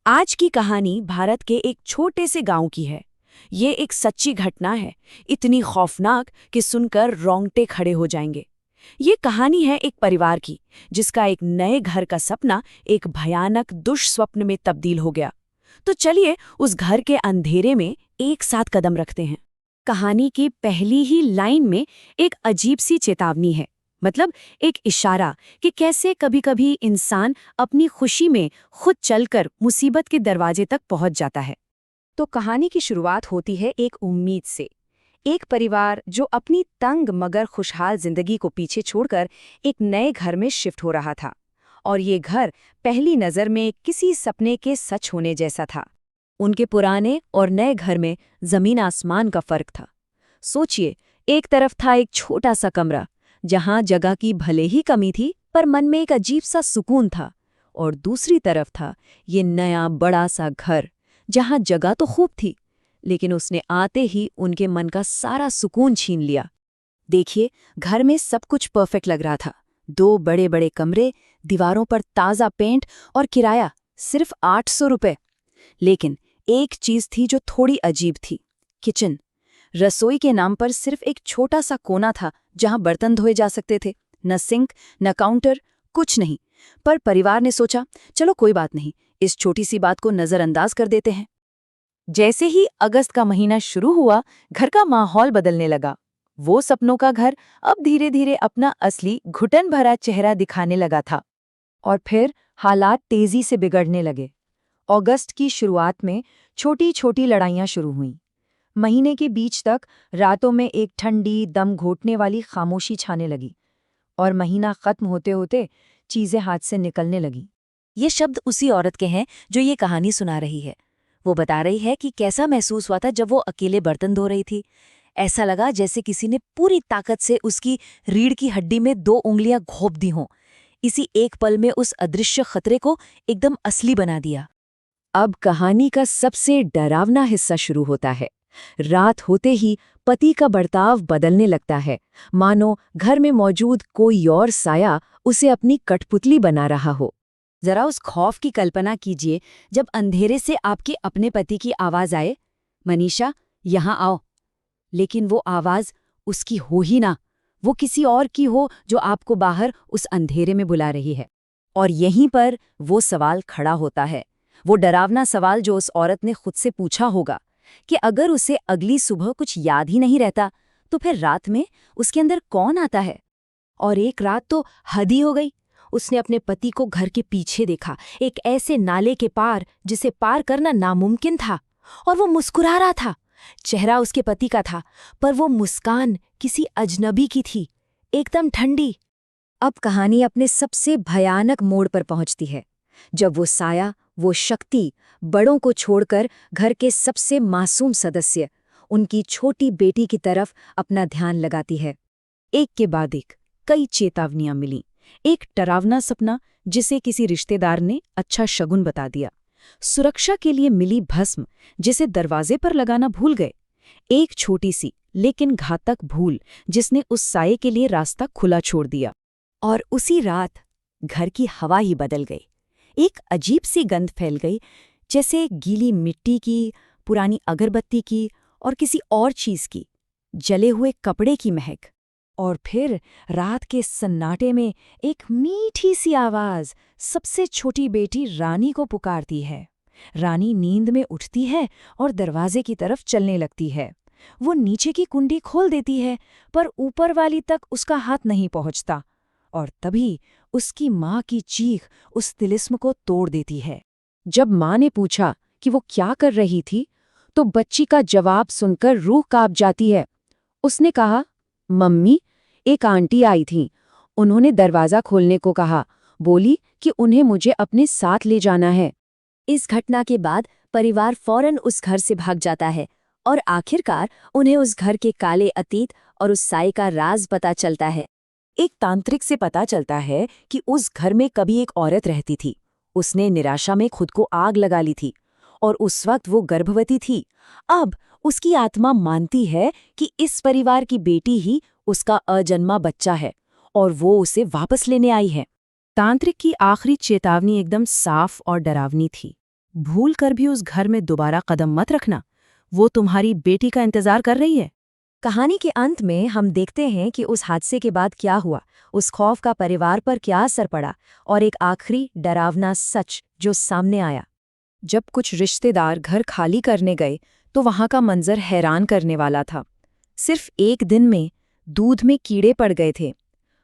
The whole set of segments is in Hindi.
आज की कहानी भारत के एक छोटे से गांव की है। ये एक सच्ची घटना है, इतनी खौफनाक कि सुनकर रोंगटे खड़े हो जाएंगे। ये कहानी है एक परिवार की, जिसका एक नए घर का सपना एक भयानक दुष्स्वप्न में तब्दील हो गया। तो चलिए उस घर के अंधेरे में एक साथ कदम रखते हैं। कहानी की पहली ही लाइन में एक अजीब सी चेतावनी है, मतलब एक इशारा कि कैसे कभी-कभी इंसान अपनी खुशी में खुद चलकर मुसीबत के दरवाजे तक पहुंच जाता है। तो कहानी की शुरुआत होती है एक उम्मीद से। एक परिवार जो अपनी तंग मगर खुशहाल जिंदगी को पीछे छोड़कर एक नए घर में शिफ्ट हो रहा था। और ये घर पहली नज़र में किसी सपने के सच होने जैसा था। उनके पुराने और नए घर में जमीन आसमान का फर्क था। सोचिए, एक तरफ था एक छोटा सा कमरा जहां जगह की भले ही कमी थी, पर मन में एक अजीब सा सुकून था। और दूसरी तरफ था ये नया बड़ा सा घर जहां जगह तो खूब थी, लेकिन उसने आते ही उनके मन का सारा सुकून छीन लिया। देखिए, घर में सब कुछ परफेक्ट लग रहा था। 2 बड़े बड़े कमरे, दीवारों पर ताज़ा पेंट और किराया सिर्फ 800 रुपए। लेकिन एक चीज थी जो थोड़ी अजीब थी, किचन। रसोई के नाम पर सिर्फ एक छोटा सा कोना था जहां बर्तन धोए जा सकते थे। न सिंक, न काउंटर, कुछ नहीं। पर परिवार ने सोचा, चलो कोई बात नहीं, इस छोटी सी बात को नजरअंदाज कर देते हैं। जैसे ही अगस्त का महीना शुरू हुआ, घर का माहौल बदलने लगा। वो सपनों का घर अब धीरे धीरे अपना असली घुटन भरा चेहरा दिखाने लगा था। और फिर हालात तेजी से बिगड़ने लगे। अगस्त की शुरुआत में छोटी छोटी लड़ाइयां शुरू हुईं। महीने के बीच तक रातों में एक ठंडी, दम घोटने वाली खामोशी छाने लगी। और महीना खत्म होते होते चीजें हाथ से निकलने लगी। ये शब्द उसी औरत के हैं जो ये कहानी सुना रही है। वो बता रही है कि कैसा महसूस हुआ था जब वो अकेले बर्तन धो रही थी। ऐसा लगा जैसे किसी ने पूरी ताकत से उसकी रीढ़ की हड्डी में 2 उंगलियां घोंप दी हों। इसी एक पल में उस अदृश्य खतरे को एकदम असली बना दिया। अब कहानी का सबसे डरावना हिस्सा शुरू होता है। रात होते ही पति का बर्ताव बदलने लगता है, मानो घर में मौजूद कोई और साया उसे अपनी कठपुतली बना रहा हो। जरा उस खौफ की कल्पना कीजिए जब अंधेरे से आपके अपने पति की आवाज आए, मनीषा, यहाँ आओ। लेकिन वो आवाज उसकी हो ही ना, वो किसी और की हो जो आपको बाहर उस अंधेरे में बुला रही है। और यहीं पर वो सवाल खड़ा होता है, वो डरावना सवाल जो उस औरत ने खुद से पूछा होगा कि अगर उसे अगली सुबह कुछ याद ही नहीं रहता, तो फिर रात में उसके अंदर कौन आता है। और एक रात तो हद ही हो गई। उसने अपने पति को घर के पीछे देखा, एक ऐसे नाले के पार जिसे पार करना नामुमकिन था। और वो मुस्कुरा रहा था। चेहरा उसके पति का था, पर वो मुस्कान किसी अजनबी की थी, एकदम ठंडी। अब कहानी अपने सबसे भयानक मोड़ पर पहुंचती है, जब वो साया, वो शक्ति, बड़ों को छोड़कर घर के सबसे मासूम सदस्य, उनकी छोटी बेटी की तरफ अपना ध्यान लगाती है। एक के बाद एक कई चेतावनियां मिलीं। एक डरावना सपना जिसे किसी रिश्तेदार ने अच्छा शगुन बता दिया। सुरक्षा के लिए मिली भस्म जिसे दरवाजे पर लगाना भूल गए। एक छोटी सी लेकिन घातक भूल जिसने उस साये के लिए रास्ता खुला छोड़ दिया। और उसी रात घर की हवा ही बदल गई। एक अजीब सी गंध फैल गई, जैसे गीली मिट्टी की, पुरानी अगरबत्ती की और किसी और चीज की, जले हुए कपड़े की महक। और फिर रात के सन्नाटे में एक मीठी सी आवाज सबसे छोटी बेटी रानी को पुकारती है। रानी नींद में उठती है और दरवाजे की तरफ चलने लगती है। वो नीचे की कुंडी खोल देती है, पर ऊपर वाली तक उसका हाथ नहीं पहुंचता। और तभी उसकी माँ की चीख उस तिलिस्म को तोड़ देती है। जब माँ ने पूछा कि वो क्या कर रही थी, तो बच्ची का जवाब सुनकर रूह कांप जाती है। उसने कहा, मम्मी, एक आंटी आई थीं। उन्होंने दरवाज़ा खोलने को कहा, बोली कि उन्हें मुझे अपने साथ ले जाना है। इस घटना के बाद परिवार फौरन उस घर से भाग जाता है और आखिरकार उन्हें उस घर के काले अतीत और उस साये का राज पता चलता है। एक तांत्रिक से पता चलता है कि उस घर में कभी एक औरत रहती थी। उसने निराशा में खुद को आग लगा ली थी और उस वक्त वो गर्भवती थी। अब उसकी आत्मा मानती है कि इस परिवार की बेटी ही उसका अजन्मा बच्चा है और वो उसे वापस लेने आई है। तांत्रिक की आखिरी चेतावनी एकदम साफ और डरावनी थी। भूल कर भी उस घर में दोबारा कदम मत रखना, वो तुम्हारी बेटी का इंतजार कर रही है। कहानी के अंत में हम देखते हैं कि उस हादसे के बाद क्या हुआ, उस खौफ का परिवार पर क्या असर पड़ा और एक आखिरी डरावना सच जो सामने आया। जब कुछ रिश्तेदार घर खाली करने गए तो वहां का मंजर हैरान करने वाला था। सिर्फ एक दिन में दूध में कीड़े पड़ गए थे,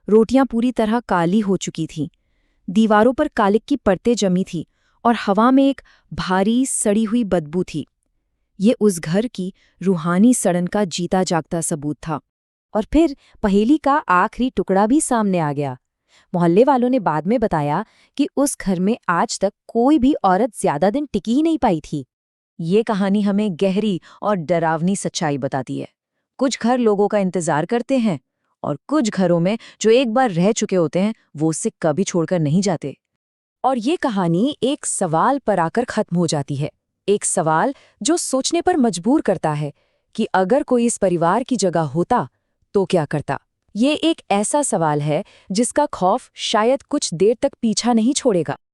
रोटियां पूरी तरह काली हो चुकी थीं, दीवारों पर कालिक की परतें जमी थी और हवा में एक भारी सड़ी हुई बदबू थी। ये उस घर की रूहानी सड़न का जीता जागता सबूत था। और फिर पहेली का आखिरी टुकड़ा भी सामने आ गया। मोहल्ले वालों ने बाद में बताया कि उस घर में आज तक कोई भी औरत ज्यादा दिन टिकी ही नहीं पाई थी। ये कहानी हमें गहरी और डरावनी सच्चाई बताती है। कुछ घर लोगों का इंतजार करते हैं और कुछ घरों में जो एक बार रह चुके होते हैं वो उससे कभी छोड़कर नहीं जाते। और ये कहानी एक सवाल पर आकर खत्म हो जाती है, एक सवाल जो सोचने पर मजबूर करता है कि अगर कोई इस परिवार की जगह होता तो क्या करता। ये एक ऐसा सवाल है जिसका खौफ शायद कुछ देर तक पीछा नहीं छोड़ेगा।